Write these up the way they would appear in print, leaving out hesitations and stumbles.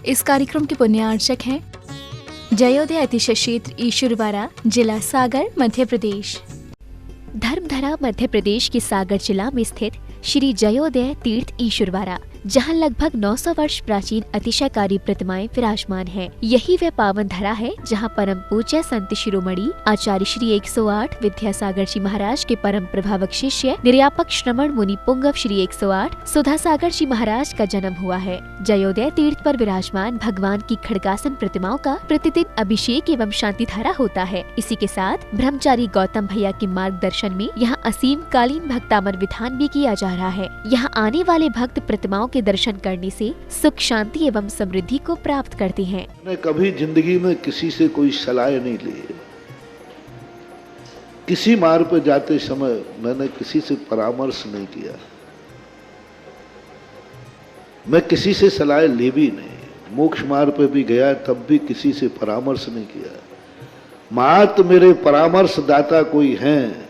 इस कार्यक्रम के पुण्यार्चक हैं जयोदय अतिशय क्षेत्र ईश्वरवाड़ा, जिला सागर, मध्य प्रदेश। धर्मधरा मध्य प्रदेश के सागर जिला में स्थित श्री जयोदय तीर्थ ईश्वरवाड़ा, जहां लगभग 900 वर्ष प्राचीन अतिशयकारी प्रतिमाएं विराजमान हैं। यही वह पावन धरा है जहां परम पूज्य संत शिरोमणि आचार्य श्री 108 विद्यासागर जी महाराज के परम प्रभावक शिष्य निर्यापक श्रमण मुनि पुंगव श्री 108 सुधा सागर जी महाराज का जन्म हुआ है। जयोदय तीर्थ पर विराजमान भगवान की खड़गासन प्रतिमाओं का प्रतिदिन अभिषेक एवं शांति धारा होता है। इसी के साथ ब्रह्मचारी गौतम भैया के मार्गदर्शन में यहाँ असीम कालीन भक्तामर विधान भी किया जा रहा है। यहाँ आने वाले भक्त प्रतिमाओं के दर्शन करने से सुख, शांति एवं समृद्धि को प्राप्त करते हैं। मैंने कभी जिंदगी में किसी से कोई सलाह नहीं ली। किसी मार्ग पर जाते समय मैंने किसी से परामर्श नहीं किया। मैं किसी से सलाह ली भी नहीं। मोक्ष मार्ग पर भी गया तब भी किसी से परामर्श नहीं किया। मात्र मेरे परामर्श दाता कोई हैं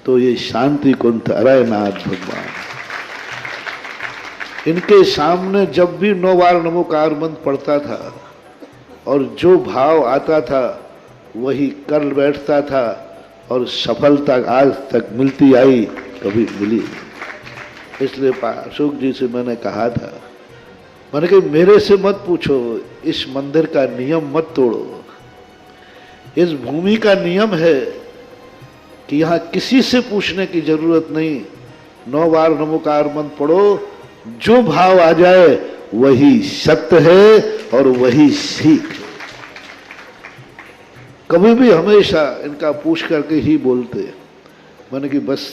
तो ये शांति कुंठ अरयनाथ भगवान। इनके सामने जब भी 9 बार नमोकार मंत्र पढ़ता था और जो भाव आता था वही कर बैठता था और सफलता आज तक मिलती आई, कभी मिली। इसलिए अशोक जी से मैंने कहा था, मैंने कहा मेरे से मत पूछो, इस मंदिर का नियम मत तोड़ो। इस भूमि का नियम है कि यहाँ किसी से पूछने की जरूरत नहीं। 9 बार नमोकार मंत्र पढ़ो, जो भाव आ जाए वही सत्य है और वही सीख है। कभी भी हमेशा इनका पूछ करके ही बोलते। मैंने कि बस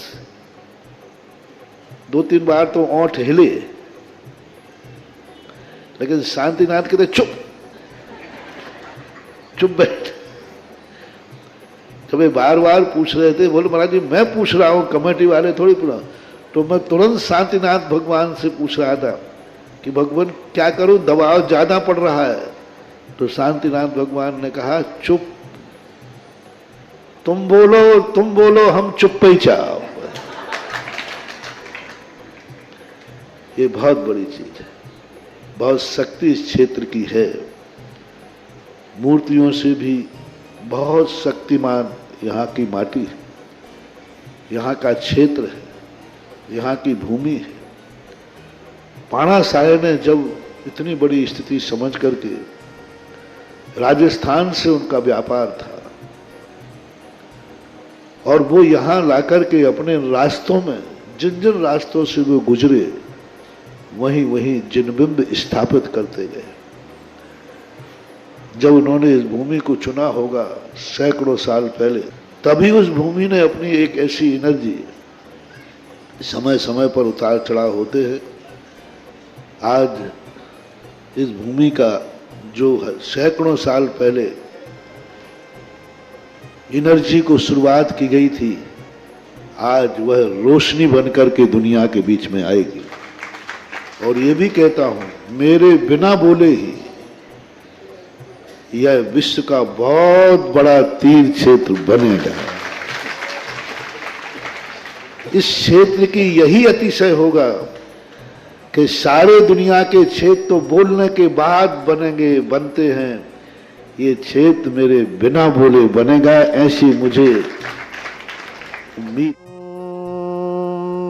2-3 बार तो ओंठ हिले, लेकिन शांतिनाथ कहते चुप चुप बैठ। कभी बार बार पूछ रहे थे, बोले महाराज जी मैं पूछ रहा हूं, कमेटी वाले थोड़ी पूछा। तो मैं तुरंत शांतिनाथ भगवान से पूछ रहा था कि भगवान क्या करूं, दबाव ज्यादा पड़ रहा है। तो शांतिनाथ भगवान ने कहा चुप, तुम बोलो हम चुप ही चाहो। ये बहुत बड़ी चीज है, बहुत शक्ति इस क्षेत्र की है। मूर्तियों से भी बहुत शक्तिमान यहाँ की माटी है, यहाँ का क्षेत्र है, यहाँ की भूमि है। पाणा साहे ने जब इतनी बड़ी स्थिति समझ करके, राजस्थान से उनका व्यापार था और वो यहाँ लाकर के अपने रास्तों में जिन जिन रास्तों से वो गुजरे वहीं वहीं जिनबिंब स्थापित करते गए। जब उन्होंने इस भूमि को चुना होगा सैकड़ों साल पहले, तभी उस भूमि ने अपनी एक ऐसी एनर्जी, समय समय पर उतार चढ़ाव होते हैं। आज इस भूमि का जो सैकड़ों साल पहले एनर्जी को शुरुआत की गई थी, आज वह रोशनी बनकर के दुनिया के बीच में आएगी। और ये भी कहता हूं, मेरे बिना बोले ही यह विश्व का बहुत बड़ा तीर्थ क्षेत्र बनेगा। इस क्षेत्र की यही अतिशय होगा कि सारे दुनिया के क्षेत्र तो बोलने के बाद बनते हैं, ये क्षेत्र मेरे बिना बोले बनेगा, ऐसी मुझे उम्मीद।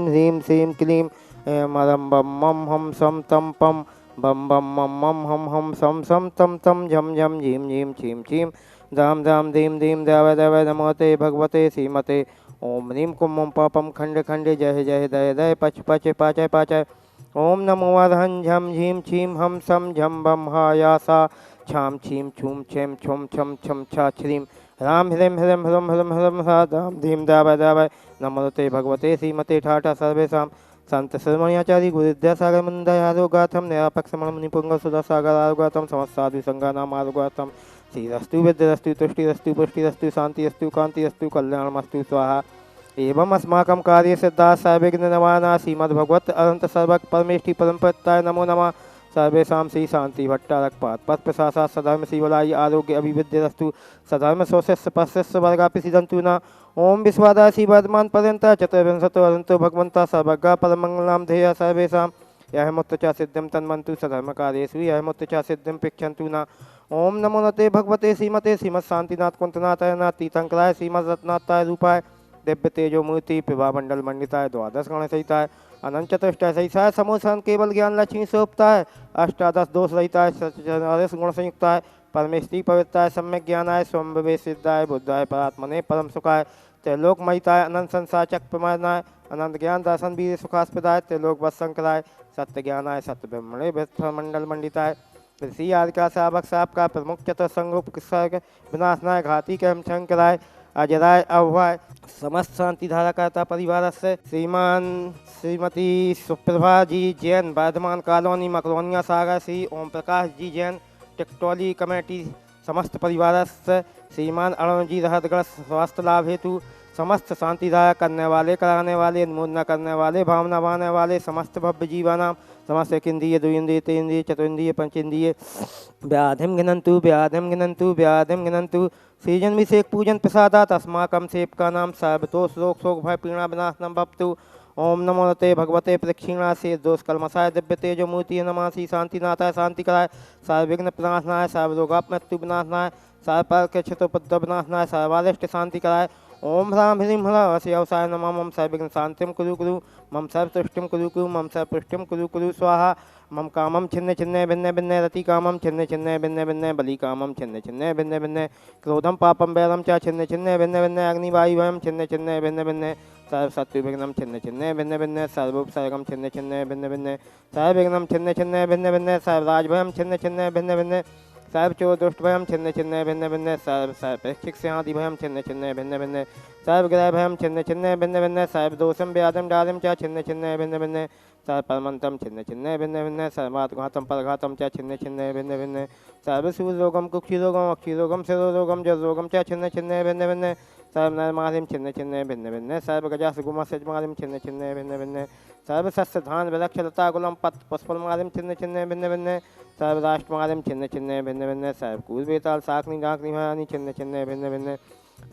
ह्रीं श्रीं क्लीं मदम बम मम हम सम तम पम बम बम मम मम हम हम सम सम तम तम झम झम झीम झीम छीम छीम धाम धाम धीम धीम देव देव नमोते भगवते श्रीमते ओम नीम कुम पापम खंड खंडे जय जय दय दय पच पच पाचय पाचय ओम नमो अधन झम झीम छीम हम सम झम बम हायासा छाम छीम छूम छेम छुम छम छम छा छ्रीम राम ह्रीं ह्रीं ह्रम ह्रम ह्रम हा धाम धीम दाव दाव नमोते भगवते श्रीमते ठाठा सर्वेशा संत श्रमण्याचार्य गुरु विद्यासागर मुंदय आरोगाथम निरापक समण मुनिपुंग सुधा सागर आरोगाथम समस्तादि संगा नाम आरोगाथम श्रीरस्तु विद्यरस्तु तुष्टिरस्तु पुष्टिरस्तु शांतिरस्तु कांतिरस्तु कल्याणमस्तु स्वाहा। एवं अस्माकं कार्य सिद्धा सर्वज्ञ नमाना श्रीमद्भगवत अनंत सर्वक परमेष्टि परमपत्ताय नमो नमः। सर्वेषां श्री शांति भट्टारकपात पथ प्रशासा सधर्म शिवलाई आरोग्य अभिवृद्धिरस्तु सधर्म स्वस्य पश्यस्य वर्गापि सिद्धन्तु न। ओम विश्वादासी वर्धमान पर्यंत चतुर्विंशतो अनंतो भगवंता सर्वज्ञ परमंगलाम ध्येय सर्वेषां यह मुत्त च सिद्धिं तन्वन्तु सधर्मकार्येषु यह मुत्त च सिद्धिं पिक्षन्तु न। ओम नमो नते भगवते श्रीमते श्रीमत्शांतिनाथ कुंतनाथाय नातीतंकराय श्रीमद्रत्नाथाय रूपाय दिव्य तेजो मूर्ति प्रभा मंडल मंडिताय द्वादश गण सहिताय अनंत चतुष्टय सहिताय समोसन केवल ज्ञान लक्ष्मी स्वरूपताय अष्टादश दोष रहिताय सत्यादश गुण संयुक्ताय परमेश्वरी पवित्राय सम्यक ज्ञानाय स्वयं सिद्धाय बुद्धाय परात्मने परम सुखाय त्रिलोक महिताय अनंत संसार चक्र प्रमाणाय अनंत ज्ञान दर्शन वीर सुखास्पदाय त्रिलोक वत्संकराय सत्य ज्ञानाय सत्य ब्रह्मणे मंडल मंडिताय ऋषि आदि का शावक साप का प्रमुख चतुर्संग विनाशनाय घाती के शंकराय अजराय अभवाय समस्त शांति धारा करता परिवार से श्रीमान श्रीमती सुप्रभा जी जैन वर्धमान कॉलोनी मकरोनिया सागर श्री ओम प्रकाश जी जैन टिकटोली कमेटी समस्त परिवार से श्रीमान अरुण जी रहतगढ़ स्वास्थ्य लाभ हेतु समस्त शांति धारा करने वाले कराने वाले अनुमोदना करने वाले भावना बांधने वाले समस्त भव्य जीवानाम समस्त एक इंद्रिय द्विंद्रिय तेन्द्रिय चतुर्ंद्रिय पंचेन्द्रिय व्याधिम गिनंतु गिनंतु सीजन विषेक पूजन प्रसादात अस्माकं सेवका नाम सर्वतोष रोग शोक भय पीड़ा विनाशनम भवतु। ओम नमो नते भगवते प्रदक्षिणा से दोष कलमसाय दिव्य तेजो मूर्ति नमासि शांतिनाथाय शांतिकराय सर्वविघ्न प्रनाशनाय सर्वरोगाप मृत्यु विनाशनाय सर्वपाल के क्षतोपद्रव विनाशनाय सर्वारिष्ट शांतिकराय ओम ह्रां ह्रीं ह्रां अवसाय नमः मम सर्वविघ्न शांतिं कुरु मम सर्वतुष्टिं कुरु मम सर्वपुष्टिं कुरु स्वाहा मम कामं छिन्न छिन्न भिन्न भिन्न रति कामं छिन्न छिन्न भिन्न भिन्न बलि कामं छिन्न छिन्न भिन्न भिन्न क्रोधं पापं वैरं च छिन्न छिन्न भिन्न भिन्न अग्निवायुवयं छिन्न छिन्न भिन्न भिन्न सर्वशत्रुविघ्नं छिन्न छिन्न भिन्न भिन्न सर्वोपसर्गं छिन्न छिन्न भिन्न भिन्न सर्वविघ्नं छिन्न छिन्न भिन्न भिन्न सर्वराजभयं छिन्न छिन्न भिन्न भिन्न सर्वचोर दुष्टभयं छिन्न छिन्न भिन्न भिन्न सर्वपेक्षिक स्यादिभयं छिन्न छिन्न भिन्न भिन्न सर्वग्रहभयं छिन्न छिन्न भिन्न भिन्न सर्वदोषं व्याधं डालिं च छिन्न छिन्न भिन्न भिन्न सर्वपरमन्तं छिन्न छिन्न भिन्न भिन्न सर्वात्घातं परघातं च छिन्न छिन्न भिन्न भिन्न सर्वसूरोगं कुक्षिरोगं अक्षिरोगं शिरोरोगं जलरोगं च छिन्न छिन्न भिन्न भिन्न सर्वनरमालिं छिन्न छिन्न भिन्न भिन्न सर्वगजासुगुमसजमालिं छिन्न छिन्न भिन्न भिन्न सर्वसस्यधान विलक्षलता गुलं पत् पुष्पमालिं छिन्न छिन्न भिन्न भिन्न सर्वराष्ट्रमालिं छिन्न छिन्न भिन्न भिन्न सर्वकूलवेताल शाकनी डाकनी छिन्न छिन्न भिन्न भिन्न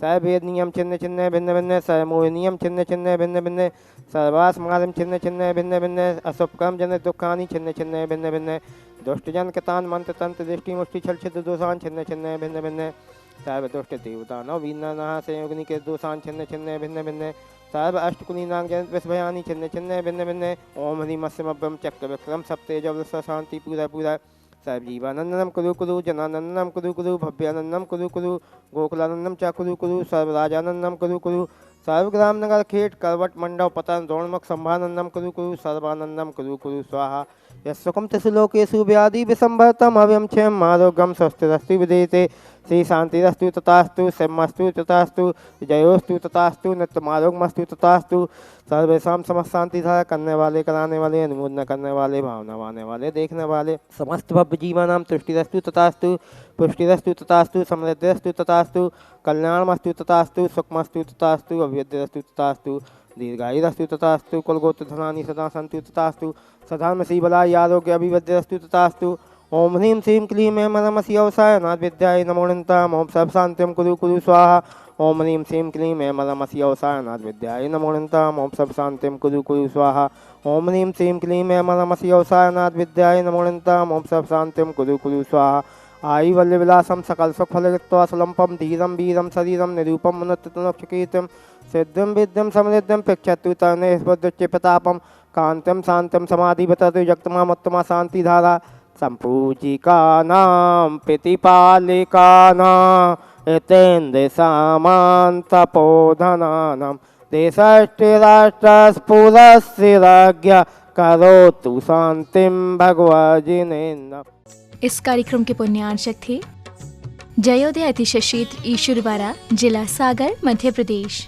सर्ववेद नियम छिन्न छिन्न भिन्न भिन्न सर्वमोह नियम छिन्न छिन्न भिन्न भिन्न सर्वास मालम छिन्न छिन्न भिन्न भिन्न असुभकम जन दुखानि छिन्न छिन्न भिन्न भिन्न दुष्टजन कतान मंत्र तंत्र दृष्टि मुष्टि छल छिद्र दोषान छिन्न छिन्न भिन्न भिन्न सर्व दुष्ट देवता नव वीना संयोगनी के दोषान छिन्न छिन्न भिन्न भिन्न सर्व अष्टकुली नाग जन विषभयानि छिन्न छिन्न भिन्न भिन्न ओम ह्रीं अस्यमभ्यम चक्र विक्रम सप्तेज शांति पूरा पूरा सर्वजीवानंदनम कुरु जनानंदनम कुरु भव्यानंदनम कुरु गोकुलानंदम च कुरु सर्वराजानंदनम कुरु सर्वग्राम नगर खेट करवट मंडप पतन द्रोणमुख संभानंदम कुरु सर्वानंदम कुरु स्वाहा यस्सुकं तिषु लोकेषु व्याधि विसंभरतम अव्यम क्षयम आरोग्यम स्वस्थिरस्तु विदेते श्री शांतिरस्तु तथास्तु सिंहस्तु तथास्तु जयोस्तु तथास्तु नित्यमारोग्यमस्तु तथास्तु सर्वेषां समस्त शांति धारा करने वाले कराने वाले अनुमोदना करने वाले भावना वाने वाले देखने वाले समस्त भव्य जीवानां तुष्टिरस्तु तथास्तु पुष्टिरस्तु तथास्तु समृद्धिरस्तु तथास्तु कल्याणमस्तु तथास्तु सुखमस्तु तथास्तु अभिवृद्धिरस्तु तथास्तु दीर्घायुरस्तु तथास्तु कुलगोत्र धनानि सदा सन्तु तथास्तु सधर्म श्रीबलाय आरोग्य अभिवृद्धिरस्तु तथास्तु ओम ह्रीं श्रीं क्लीं ऐं मदमसि अवसाय नाथ विद्याय नमो नन्ताम् ओम सर्वशान्तिं कुरु स्वाहा ओम ह्रीं श्रीं क्लीं ऐं मदमसि अवसाय नाथ विद्याय नमो नन्ताम् ओम सर्वशान्तिं कुरु स्वाहा ओम ह्रीं श्रीं क्लीं ऐं मदमसि अवसाय नाथ विद्याय नमो नन्ताम् ओम सर्वशान्तिं कुरु स्वाहा आयुवल्य विलासम सकल सुख फलकृत्वा सुलंपम धीरम वीरम शरीरम निरूपम मुनोत्तनोक्षकीर्तिम सिद्धिं विद्यं समृद्धिं पिक्षतु तने स्पदुच्च प्रतापम कांत्यम शांत्यम समाधिपततु जगतमामोत्तमा शांतिधारा संपूजिकानां प्रतिपालिकानां एतेन्द्र सामान्तपोधनानां देशष्टिराष्ट्रस्फुरस्य राज्ञा करोतु शांतिं भगवजिनेन्द्र। इस कार्यक्रम के पुण्यार्चक थे जयोदय अतिशय क्षेत्र ईश्वरवारा, जिला सागर, मध्य प्रदेश।